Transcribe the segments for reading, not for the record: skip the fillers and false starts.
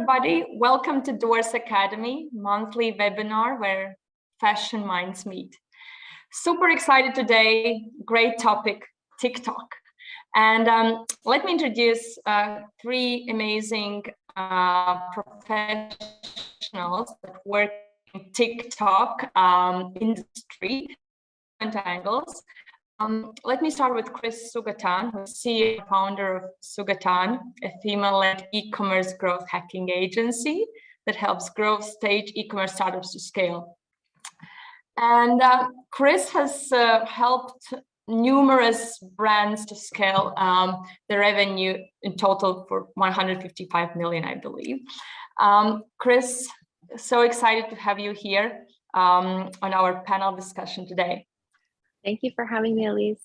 everybody. Welcome to Doors Academy, monthly webinar where fashion minds meet. Super excited today, great topic, TikTok. And let me introduce three amazing professionals that work in TikTok industry, different angles. Let me start with Kris Sugatan, who's CEO and founder of Sugatan, a female-led e-commerce growth hacking agency that helps growth stage e-commerce startups to scale. And Kris has helped numerous brands to scale the revenue in total for 155 million, I believe. Kris, so excited to have you here on our panel discussion today. Thank you for having me, Alise.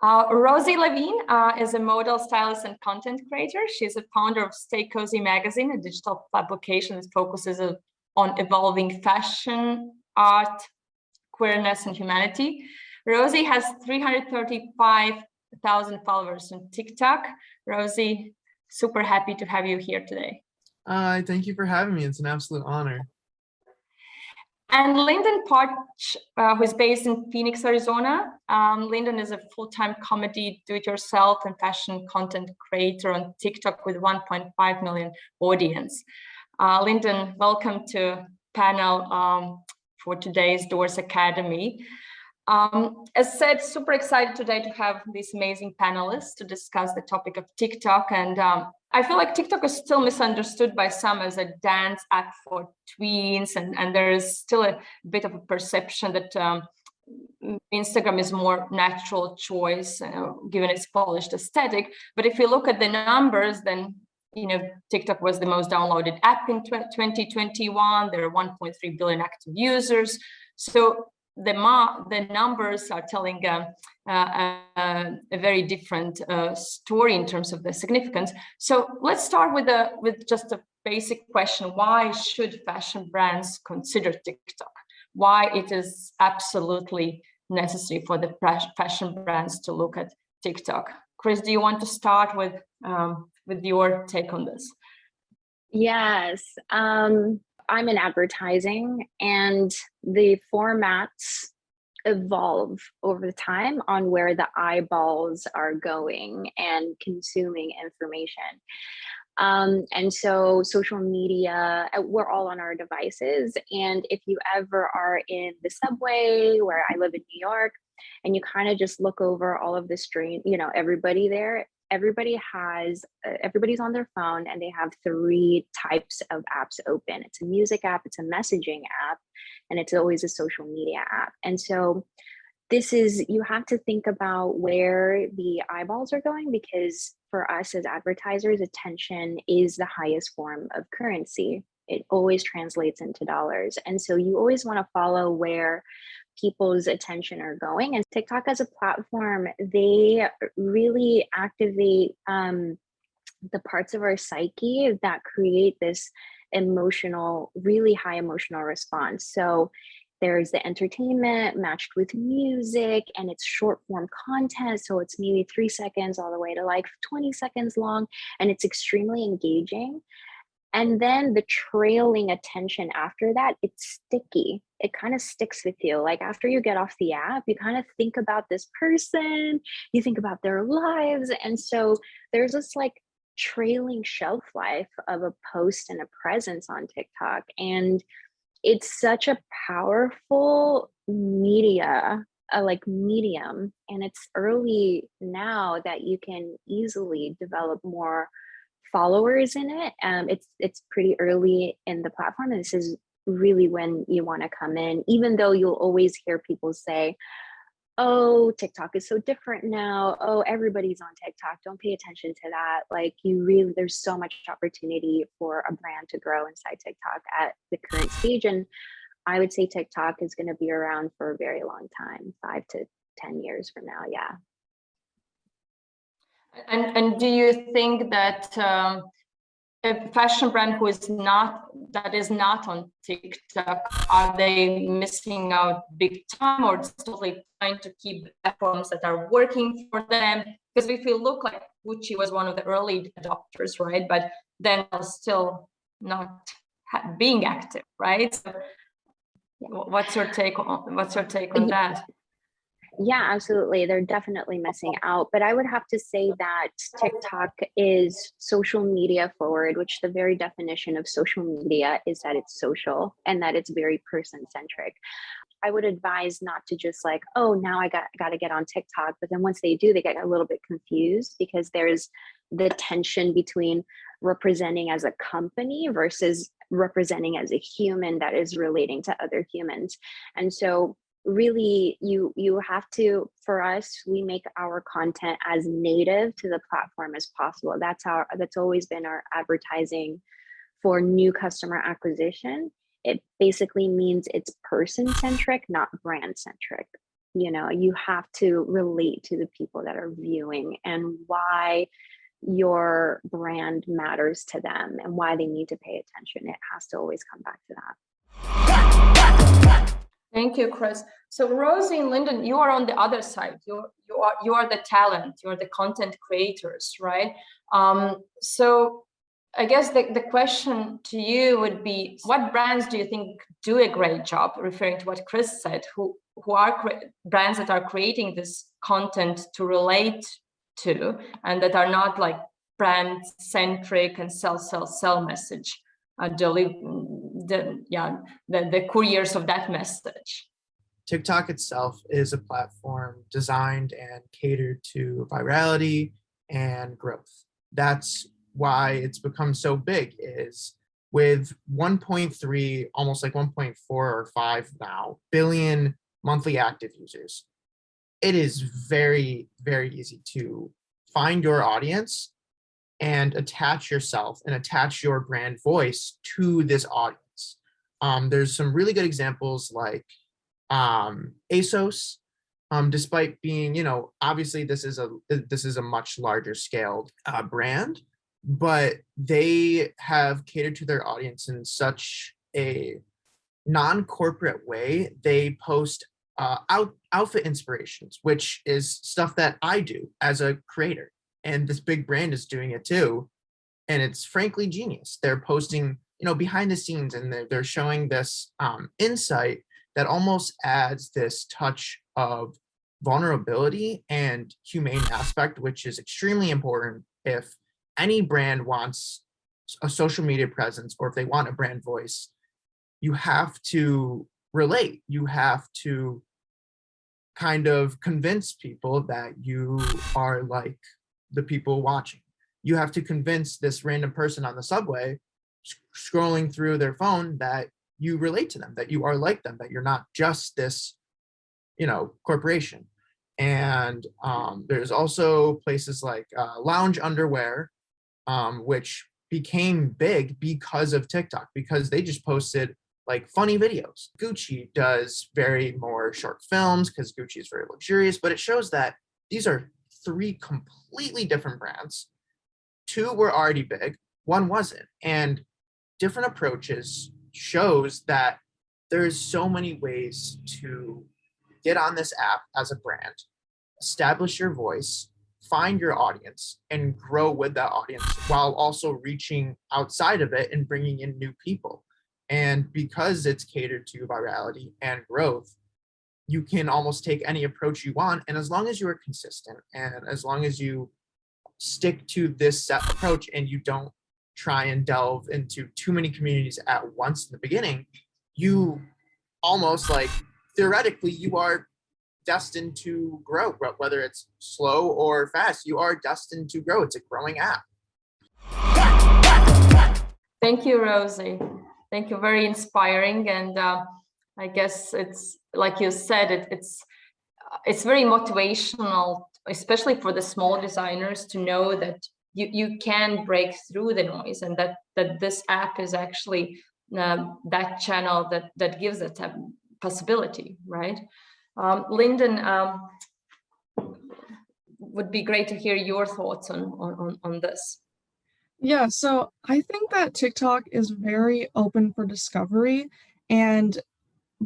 Rozi Levine is a model, stylist, and content creator. She's a founder of Cozii magazine, a digital publication that focuses on evolving fashion, art, queerness, and humanity. Rozi has 335,000 followers on TikTok. Rozi, super happy to have you here today. Thank you for having me. It's an absolute honor. And Lynden Partch, who is based in Phoenix, Arizona. Lynden is a full-time comedy, do-it-yourself, and fashion content creator on TikTok with 1.5 million audience. Lynden, welcome to panel for today's Doors Academy. As said, super excited today to have these amazing panelists to discuss the topic of TikTok. And I feel like TikTok is still misunderstood by some as a dance app for tweens, and there is still a bit of a perception that Instagram is more natural choice given its polished aesthetic. But if you look at the numbers, then TikTok was the most downloaded app in 2021. There are 1.3 billion active users. So the numbers are telling a very different story in terms of the significance. So let's start with just a basic question: why should fashion brands consider TikTok? Why it is absolutely necessary for the fashion brands to look at TikTok? Kris, do you want to start with your take on this? Yes. I'm in advertising, and the formats evolve over time on where the eyeballs are going and consuming information. And so social media, we're all on our devices. And if you ever are in the subway, where I live in New York, and you kind of just look over all of the street, everybody there, everybody's on their phone, and they have three types of apps open. It's a music app, it's a messaging app, and it's always a social media app. And so you have to think about where the eyeballs are going, because for us as advertisers, attention is the highest form of currency. It always translates into dollars. And so you always want to follow where people's attention are going. And TikTok as a platform, they really activate the parts of our psyche that create this really high emotional response. So there's the entertainment matched with music, and it's short form content. So it's maybe 3 seconds all the way to like 20 seconds long, and it's extremely engaging. And then the trailing attention after that, it's sticky. It kind of sticks with you. Like after you get off the app, you kind of think about this person, you think about their lives. And so there's this like trailing shelf life of a post and a presence on TikTok. And it's such a powerful medium. And it's early now that you can easily develop more followers in it. It's pretty early in the platform, and this is really when you want to come in, even though you'll always hear people say, oh, TikTok is so different now. Oh, everybody's on TikTok. Don't pay attention to that. Like there's so much opportunity for a brand to grow inside TikTok at the current stage. And I would say TikTok is going to be around for a very long time, 5 to 10 years from now. Yeah. And do you think that a fashion brand that is not on TikTok, are they missing out big time, or totally trying to keep platforms that are working for them? Because if you look, like Gucci was one of the early adopters, right? But then they'll still not being active, right? So what's your take on that? Yeah, absolutely. They're definitely missing out. But I would have to say that TikTok is social media forward, which the very definition of social media is that it's social and that it's very person centric. I would advise not to just like, oh, now I got to get on TikTok. But then once they do, they get a little bit confused because there's the tension between representing as a company versus representing as a human that is relating to other humans. And so really you have to, for us, we make our content as native to the platform as possible. That's always been our advertising for new customer acquisition. It basically means it's person centric, not brand centric. You know, you have to relate to the people that are viewing and why your brand matters to them and why they need to pay attention. It has to always come back to that. Thank you, Kris. So Rozi and Lynden, you are on the other side. You are the talent. You are the content creators, right? So I guess the question to you would be, what brands do you think do a great job, referring to what Kris said, who are brands that are creating this content to relate to, and that are not like brand centric and sell message, the couriers of that message? TikTok itself is a platform designed and catered to virality and growth. That's why it's become so big, is with 1.3, almost like 1.4 or 5 now, billion monthly active users. It is very, very easy to find your audience and attach yourself and attach your brand voice to this audience. There's some really good examples like ASOS, despite being, obviously this is a much larger scaled brand, but they have catered to their audience in such a non-corporate way. They post outfit inspirations, which is stuff that I do as a creator, and this big brand is doing it too, and it's frankly genius. They're posting, behind the scenes, and they're showing this insight that almost adds this touch of vulnerability and humane aspect, which is extremely important if any brand wants a social media presence, or if they want a brand voice. You have to relate. You have to kind of convince people that you are like the people watching. You have to convince this random person on the subway scrolling through their phone that you relate to them, that you are like them, that you're not just this, corporation. And there's also places like lounge underwear, which became big because of TikTok, because they just posted like funny videos. Gucci does very more short films because Gucci is very luxurious, but it shows that these are 3 completely different brands. 2 were already big, 1 wasn't. And different approaches shows that there's so many ways to get on this app as a brand, establish your voice, find your audience, and grow with that audience while also reaching outside of it and bringing in new people. And because it's catered to virality and growth, you can almost take any approach you want. And as long as you are consistent, and as long as you stick to this set approach and you don't try and delve into too many communities at once in the beginning, you almost like theoretically you are destined to grow. Whether it's slow or fast, you are destined to grow. It's a growing app. Thank you, Rozi. Thank you. Very inspiring. And I guess it's like you said, it's very motivational, especially for the small designers, to know that you can break through the noise, and that this app is actually that channel that gives it a possibility, right? Lynden, would be great to hear your thoughts on this. Yeah, so I think that TikTok is very open for discovery, and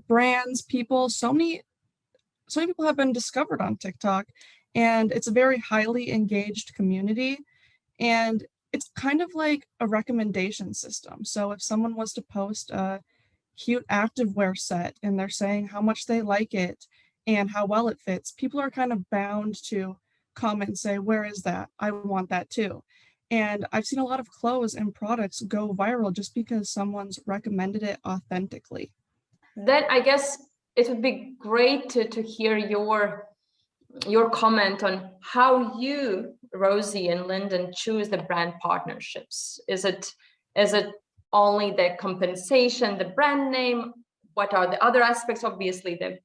brands, people, so many people have been discovered on TikTok, and it's a very highly engaged community. And it's kind of like a recommendation system. So if someone was to post a cute activewear set and they're saying how much they like it and how well it fits, people are kind of bound to comment and say, where is that? I want that too. And I've seen a lot of clothes and products go viral just because someone's recommended it authentically. Then I guess it would be great to hear your comment on how you, Rozi and Lynden, choose the brand partnerships. Is it only the compensation, the brand name? What are the other aspects? Obviously, if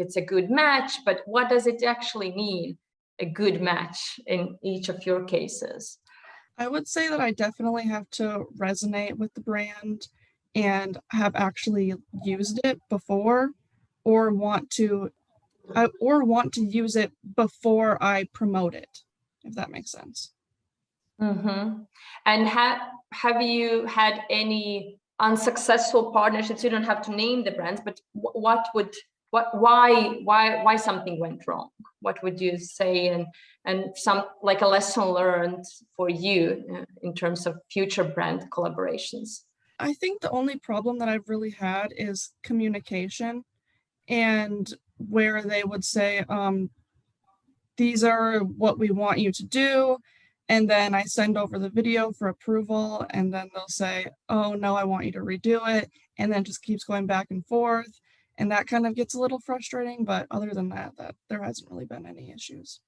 it's a good match, but what does it actually mean, a good match in each of your cases? I would say that I definitely have to resonate with the brand and have actually used it before, or want to use it before I promote it, if that makes sense. Mm-hmm. And have you had any unsuccessful partnerships? You don't have to name the brands, but why something went wrong? What would you say, and some like a lesson learned for you in terms of future brand collaborations? I think the only problem that I've really had is communication, and where they would say, these are what we want you to do. And then I send over the video for approval, and then they'll say, oh no, I want you to redo it. And then just keeps going back and forth. And that kind of gets a little frustrating, but other than that there hasn't really been any issues.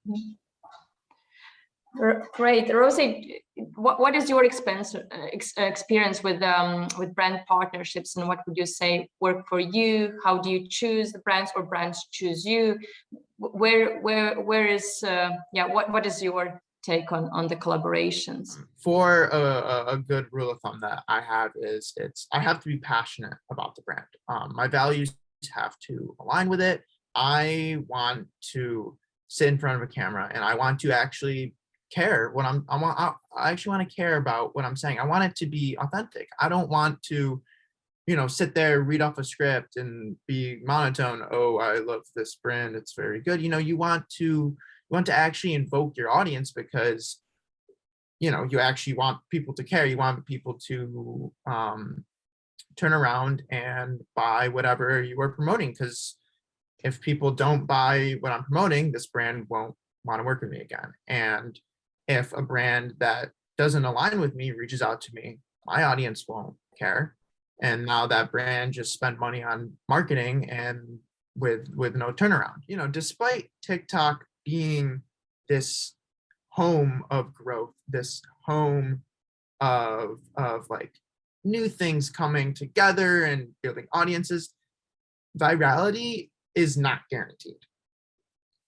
Great. Rozi, what is your experience with brand partnerships, and what would you say work for you? How do you choose the brands, or brands choose you? Where is what is your take on the collaborations? For a good rule of thumb that I have is I have to be passionate about the brand. My values have to align with it. I want to sit in front of a camera and I want to actually care what I actually want to care about what I'm saying. I want it to be authentic. I don't want to, sit there, read off a script and be monotone. Oh, I love this brand, it's very good. You want to actually invoke your audience, because you actually want people to care. You want people to turn around and buy whatever you are promoting, because if people don't buy what I'm promoting, this brand won't want to work with me again. And if a brand that doesn't align with me reaches out to me, my audience won't care. And now that brand just spent money on marketing and with no turnaround. Despite TikTok being this home of growth, this home of like new things coming together and building audiences, virality is not guaranteed.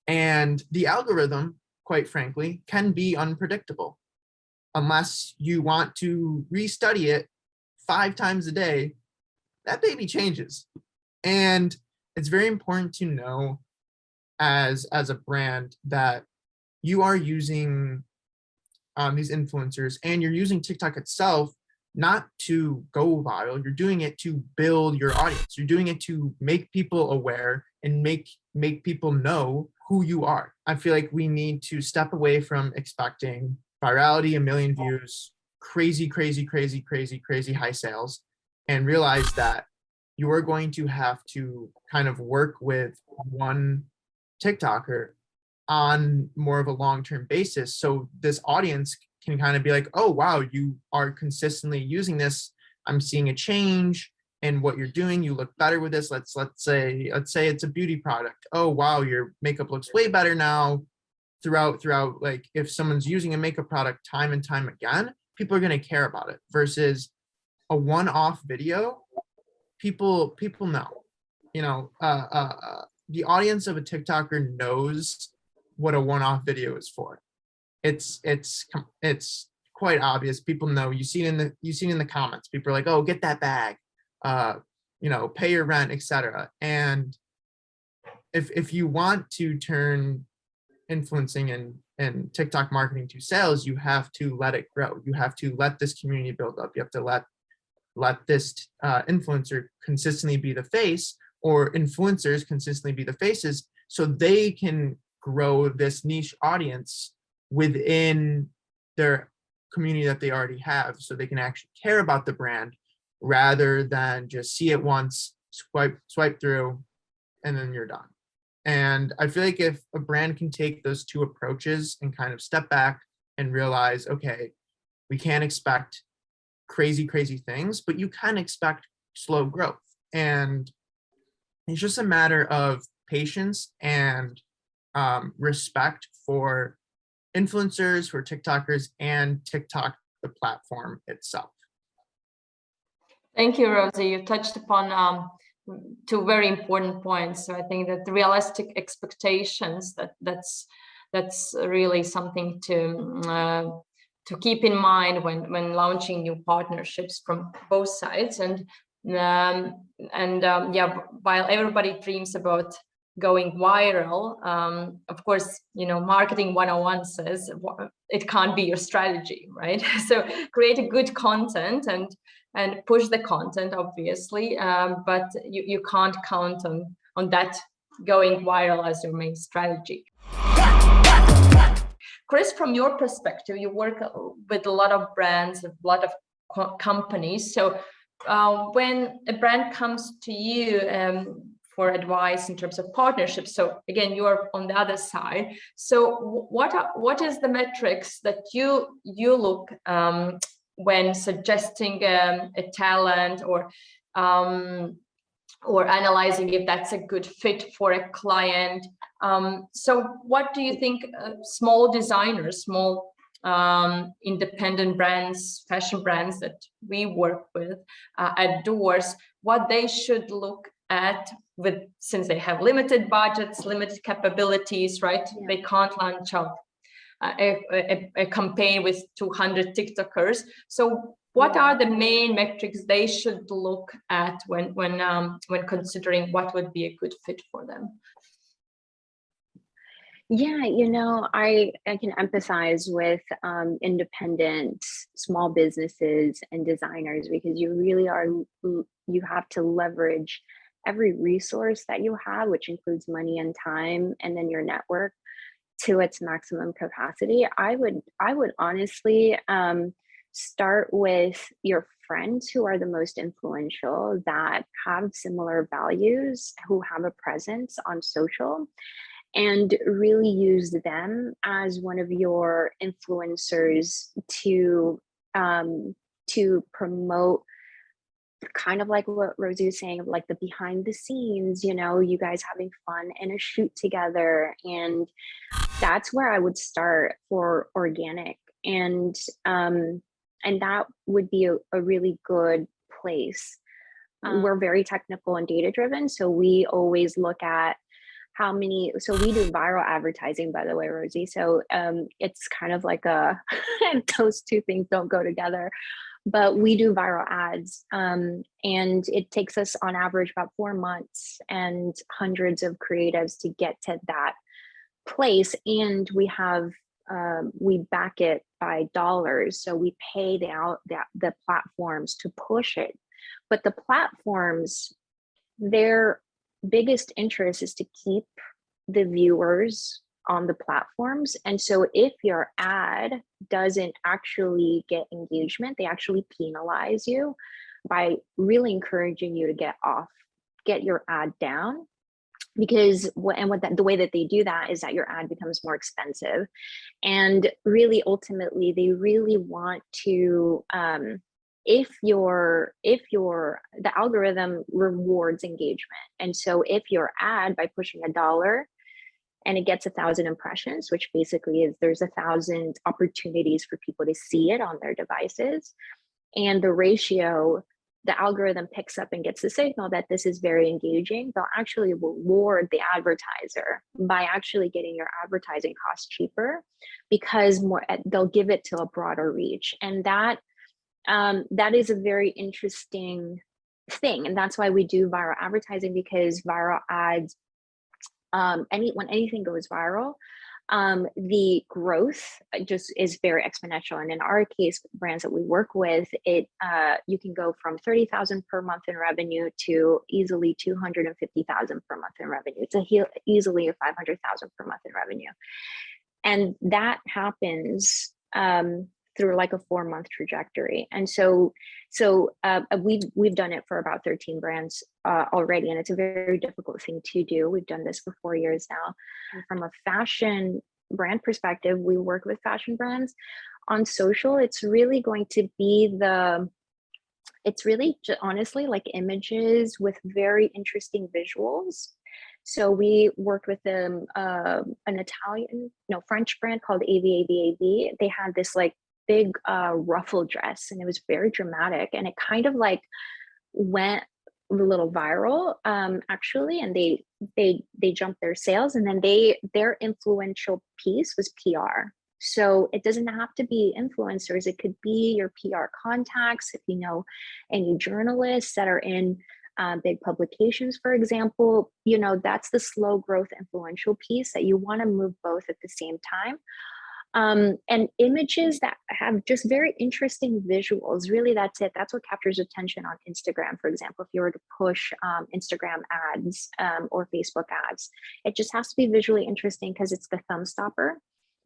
And the algorithm, quite frankly, can be unpredictable. Unless you want to restudy it 5 times a day, that baby changes. And it's very important to know as a brand that you are using these influencers, and you're using TikTok itself not to go viral. You're doing it to build your audience. You're doing it to make people aware and make people know who you are. I feel like we need to step away from expecting virality, 1 million views, crazy high sales, and realize that you are going to have to kind of work with one TikToker on more of a long-term basis. So this audience can kind of be like, oh, wow, you are consistently using this. I'm seeing a change in what you're doing. You look better with this. Let's say it's a beauty product. Oh, wow, your makeup looks way better now. Throughout, like if someone's using a makeup product time and time again, people are going to care about it, versus a one-off video. People know, the audience of a TikToker knows what a one-off video is for. It's quite obvious. People know. You see it in the comments. People are like, oh, get that bag, pay your rent, etc. And if you want to turn influencing and TikTok marketing to sales, you have to let it grow. You have to let this community build up. You have to let this influencer consistently be the face, or influencers consistently be the faces, so they can grow this niche audience within their community that they already have, so they can actually care about the brand rather than just see it once, swipe through, and then you're done. And I feel like if a brand can take those two approaches and kind of step back and realize, okay, we can't expect crazy things, but you can expect slow growth. And it's just a matter of patience and respect for influencers, for TikTokers, and TikTok, the platform itself. Thank you, Rosie. You touched upon two very important points. So I think that the realistic expectations, that's really something to keep in mind when launching new partnerships from both sides. And yeah, while everybody dreams about going viral, of course, marketing 101 says it can't be your strategy, right? So create a good content and push the content, obviously, but you can't count on that going viral as your main strategy. Kris, from your perspective, you work with a lot of brands, a lot of companies. So when a brand comes to you for advice in terms of partnerships, so again, you are on the other side. So what is the metrics that you look when suggesting a talent or analyzing if that's a good fit for a client? So what do you think small designers, small independent brands, fashion brands that we work with at Doors, what they should look at since they have limited budgets, limited capabilities, right? Yeah. They can't launch out a campaign with 200 TikTokers. So what are the main metrics they should look at when considering what would be a good fit for them? Yeah, I can empathize with independent small businesses and designers, because you really you have to leverage every resource that you have, which includes money and time, and then your network to its maximum capacity. I would honestly start with your friends who are the most influential, that have similar values, who have a presence on social, and really use them as one of your influencers to promote, kind of like what Rosie was saying, like the behind the scenes, you guys having fun in a shoot together. And that's where I would start for organic. And that would be a really good place. We're very technical and data driven. So we always look at so we do viral advertising, by the way, Rosie. So it's kind of like those two things don't go together, but we do viral ads. And it takes us on average about 4 months and hundreds of creatives to get to that place. And we back it by dollars. So we pay the platforms to push it. But the platforms, their biggest interest is to keep the viewers on the platforms. And so if your ad doesn't actually get engagement, they actually penalize you by really encouraging you to get your ad down. Because the way that they do that is that your ad becomes more expensive. And really, ultimately, they really want to, if the algorithm rewards engagement. And so if your ad, by pushing $1 and it gets 1,000 impressions, which basically is there's 1,000 opportunities for people to see it on their devices, and the ratio, the algorithm picks up and gets the signal that this is very engaging, they'll actually reward the advertiser by actually getting your advertising costs cheaper, because they'll give it to a broader reach. And that is a very interesting thing. And that's why we do viral advertising, because viral ads, when anything goes viral, the growth just is very exponential. And in our case, brands that we work with, you can go from 30,000 per month in revenue to easily 250,000 per month in revenue, to easily 500,000 per month in revenue. And that happens through like a 4-month trajectory. And we've done it for about 13 brands already, and it's a very difficult thing to do. We've done this for 4 years now. And from a fashion brand perspective, we work with fashion brands on social. It's really going to be honestly like images with very interesting visuals. So we worked with an French brand called AVAVAV. They had this like big ruffle dress, and it was very dramatic, and it kind of like went a little viral actually, and they jumped their sales, and then their influential piece was PR. So it doesn't have to be influencers. It could be your PR contacts. If you know any journalists that are in big publications, for example, that's the slow growth influential piece that you want to move both at the same time. And images that have just very interesting visuals. Really, that's it. That's what captures attention on Instagram, for example. If you were to push Instagram ads or Facebook ads, it just has to be visually interesting because it's the thumb stopper.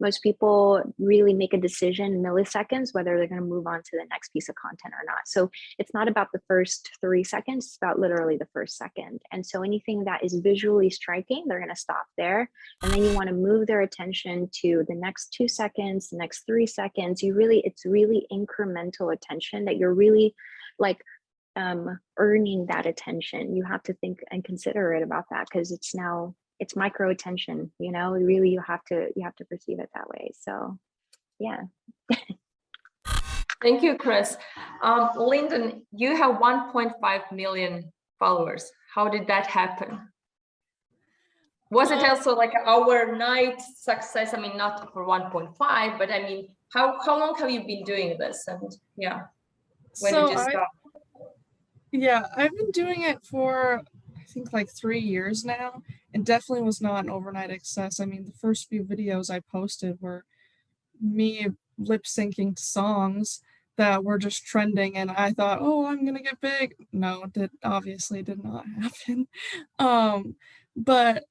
Most people really make a decision in milliseconds whether they're going to move on to the next piece of content or not. So it's not about the first 3 seconds, it's about literally the first second. And so anything that is visually striking, they're going to stop there. And then you want to move their attention to the next 2 seconds, the next 3 seconds. It's really incremental attention that you're really like earning that attention. You have to think and consider it about that, because it's micro attention, really you have to perceive it that way. So yeah. Thank you, Kris. Lynden, you have 1.5 million followers. How did that happen? Was it also like an overnight success? I mean, not for 1.5, but I mean, how long have you been doing this? And yeah, when did you start? I've been doing it for, I think, like 3 years now. It definitely was not an overnight success. I mean, the first few videos I posted were me lip syncing to songs that were just trending, and I thought, oh, I'm gonna get big. No, it obviously did not happen. But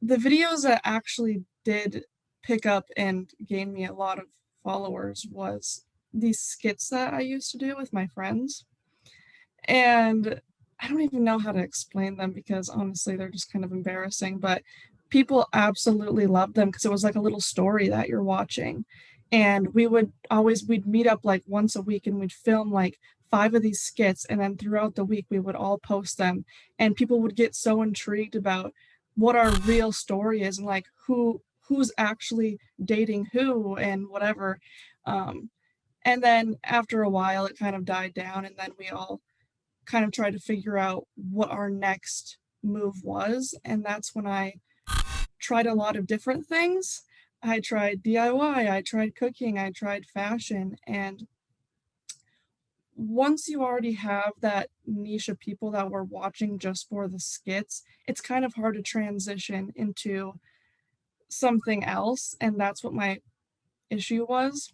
the videos that actually did pick up and gain me a lot of followers was these skits that I used to do with my friends. And I don't even know how to explain them, because honestly, they're just kind of embarrassing, but people absolutely loved them because it was like a little story that you're watching. And we'd meet up like once a week, and we'd film like 5 of these skits. And then throughout the week, we would all post them, and people would get so intrigued about what our real story is, and like who's actually dating who and whatever. And then after a while, it kind of died down, and then we all kind of tried to figure out what our next move was. And that's when I tried a lot of different things. I tried DIY, I tried cooking, I tried fashion. And once you already have that niche of people that were watching just for the skits, it's kind of hard to transition into something else. And that's what my issue was.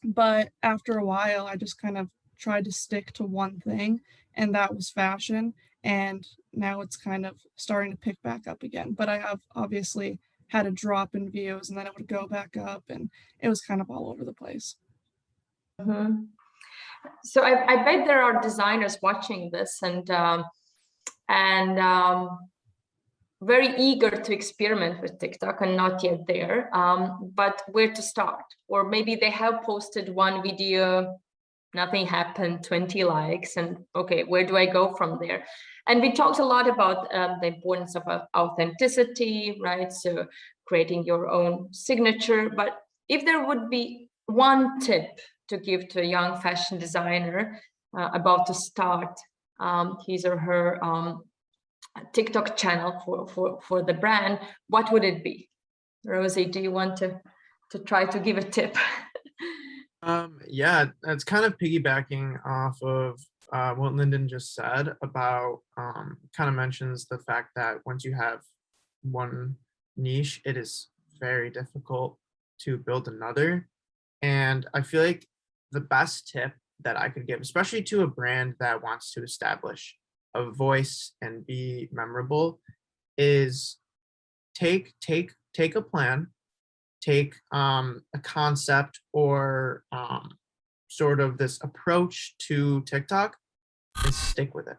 But after a while, I just kind of tried to stick to one thing, and that was fashion. And now it's kind of starting to pick back up again. But I have obviously had a drop in views, and then it would go back up, and it was kind of all over the place. Mm-hmm. So I bet there are designers watching this and very eager to experiment with TikTok and not yet there, but where to start? Or maybe they have posted one video, nothing happened, 20 likes, and okay, where do I go from there? And we talked a lot about the importance of authenticity, right? So creating your own signature. But if there would be one tip to give to a young fashion designer about to start his or her TikTok channel for the brand, what would it be? Rosie, do you want to try to give a tip? Yeah, it's kind of piggybacking off of what Lynden just said about kind of mentions the fact that once you have one niche, it is very difficult to build another. And I feel like the best tip that I could give, especially to a brand that wants to establish a voice and be memorable, is take a plan take a concept or sort of this approach to TikTok and stick with it.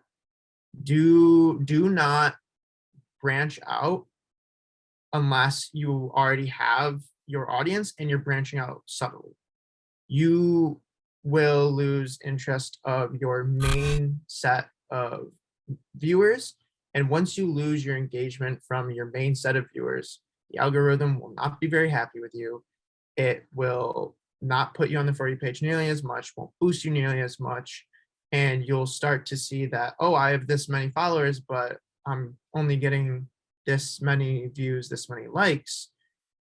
Do not branch out unless you already have your audience and you're branching out subtly. You will lose interest of your main set of viewers. And once you lose your engagement from your main set of viewers, the algorithm will not be very happy with you. It will not put you on the For You page nearly as much, won't boost you nearly as much. And you'll start to see that, oh, I have this many followers, but I'm only getting this many views, this many likes.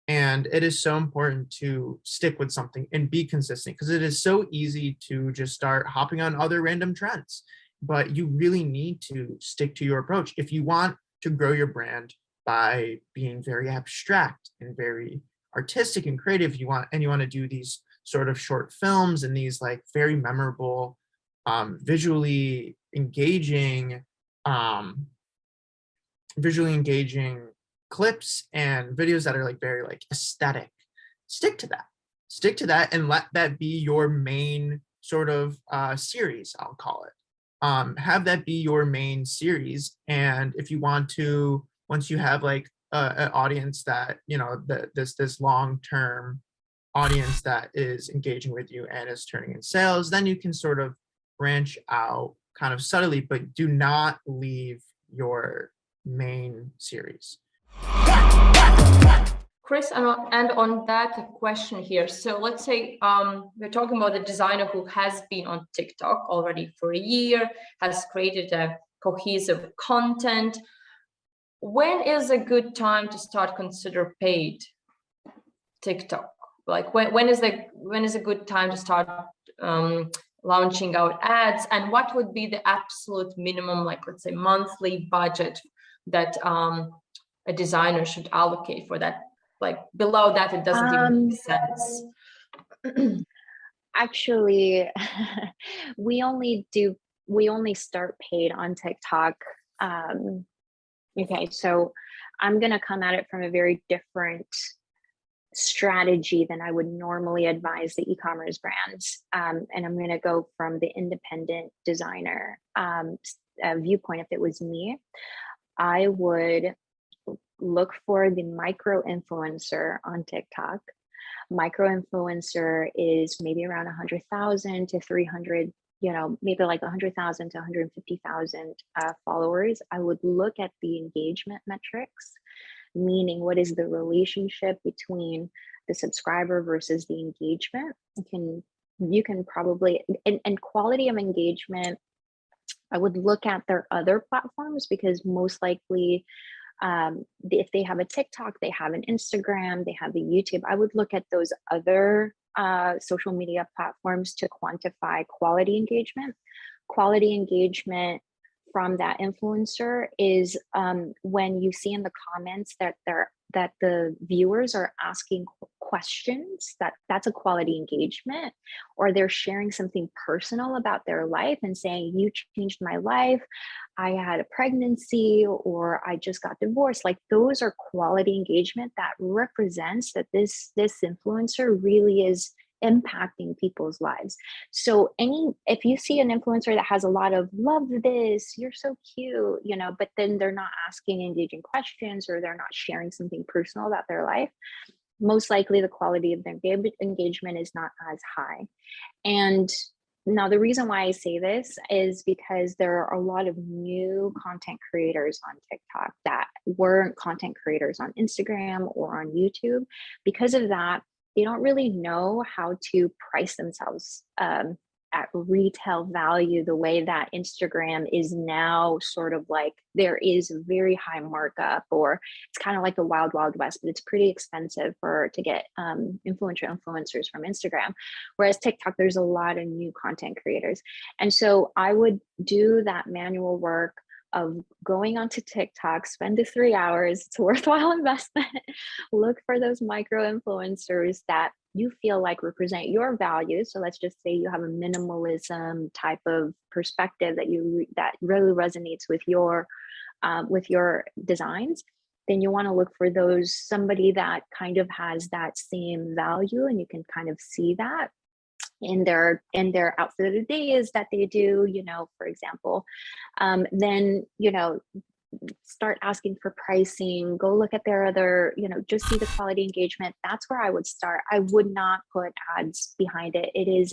And it is so important to stick with something and be consistent, because it is so easy to just start hopping on other random trends. But you really need to stick to your approach. If you want to grow your brand by being very abstract and very artistic and creative, you want to do these sort of short films and these like very memorable, visually engaging clips and videos that are like very like aesthetic. Stick to that and let that be your main sort of series, I'll call it. Have that be your main series. And if you want to, once you have like an audience that, you know, this long-term audience that is engaging with you and is turning in sales, then you can sort of branch out kind of subtly, but do not leave your main series. Kris, and on that question here, so let's say we're talking about a designer who has been on TikTok already for a year, has created a cohesive content. When is a good time to start consider paid TikTok? Like when is a good time to start launching out ads, and what would be the absolute minimum, like let's say monthly budget that a designer should allocate for that? Like below that, it doesn't even make sense. Actually, we only start paid on TikTok. Okay, so I'm gonna come at it from a very different strategy than I would normally advise the e-commerce brands. And I'm gonna go from the independent designer viewpoint. If it was me, I would look for the micro influencer on TikTok. Micro influencer is maybe around 100,000 to 300, you know, maybe like 100,000 to 150,000 followers. I would look at the engagement metrics, meaning what is the relationship between the subscriber versus the engagement. You can probably, and quality of engagement, I would look at their other platforms, because most likely if they have a TikTok, they have an Instagram, they have a YouTube. I would look at those other social media platforms to quantify quality engagement. Quality engagement from that influencer is when you see in the comments that the viewers are asking questions, that's a quality engagement, or they're sharing something personal about their life and saying, you changed my life, I had a pregnancy, or I just got divorced. Like those are quality engagement that represents that this influencer really is impacting people's lives. So if you see an influencer that has a lot of love this, you're so cute, you know, but then they're not asking engaging questions, or they're not sharing something personal about their life, most likely the quality of their engagement is not as high. And now the reason why I say this is because there are a lot of new content creators on TikTok that weren't content creators on Instagram or on YouTube. Because of that, they don't really know how to price themselves at retail value the way that Instagram is now. Sort of like there is a very high markup, or it's kind of like the wild west, but it's pretty expensive to get influencers from Instagram. Whereas TikTok, there's a lot of new content creators. And so I would do that manual work of going onto TikTok, spend the 3 hours, it's a worthwhile investment. Look for those micro influencers that you feel like represent your values. So let's just say you have a minimalism type of perspective that really resonates with your designs. then you want to look for somebody that kind of has that same value, and you can kind of see that in their outfit of the days that they do, for example. Then, start asking for pricing, go look at their other, just see the quality engagement. That's where I would start. I would not put ads behind it. It is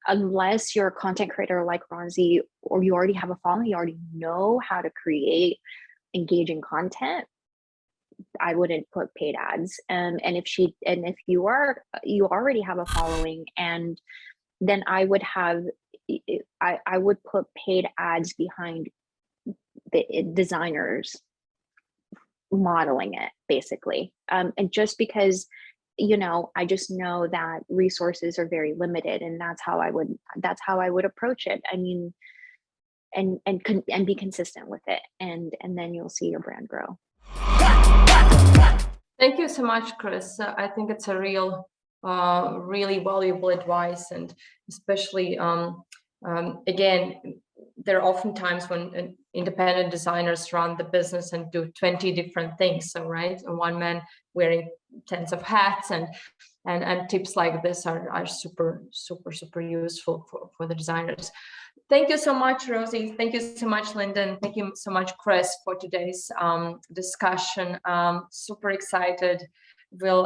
unless you're a content creator like Rozi, or you already have a following, you already know how to create engaging content, I wouldn't put paid ads. And if you already have a following, and then I would put paid ads behind the designers modeling it, basically. And just because, I just know that resources are very limited, and that's how I would approach it. I mean, and be consistent with it, and then you'll see your brand grow. Thank you so much, Kris. I think it's a really valuable advice, and especially again, there are often times when independent designers run the business and do 20 different things. So, right, and one man wearing tens of hats, and tips like this are super useful for the designers. Thank you so much, Rozi. Thank you so much, Lynden. Thank you so much, Kris, for today's discussion. Super excited. We'll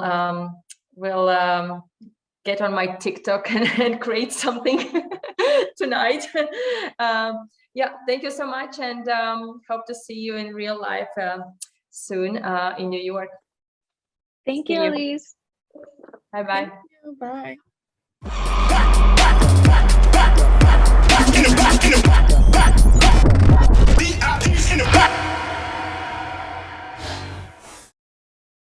get on my TikTok and create something tonight. Yeah, thank you so much, and hope to see you in real life soon in New York. Thank you, Alise. Bye-bye. Thank you. Bye.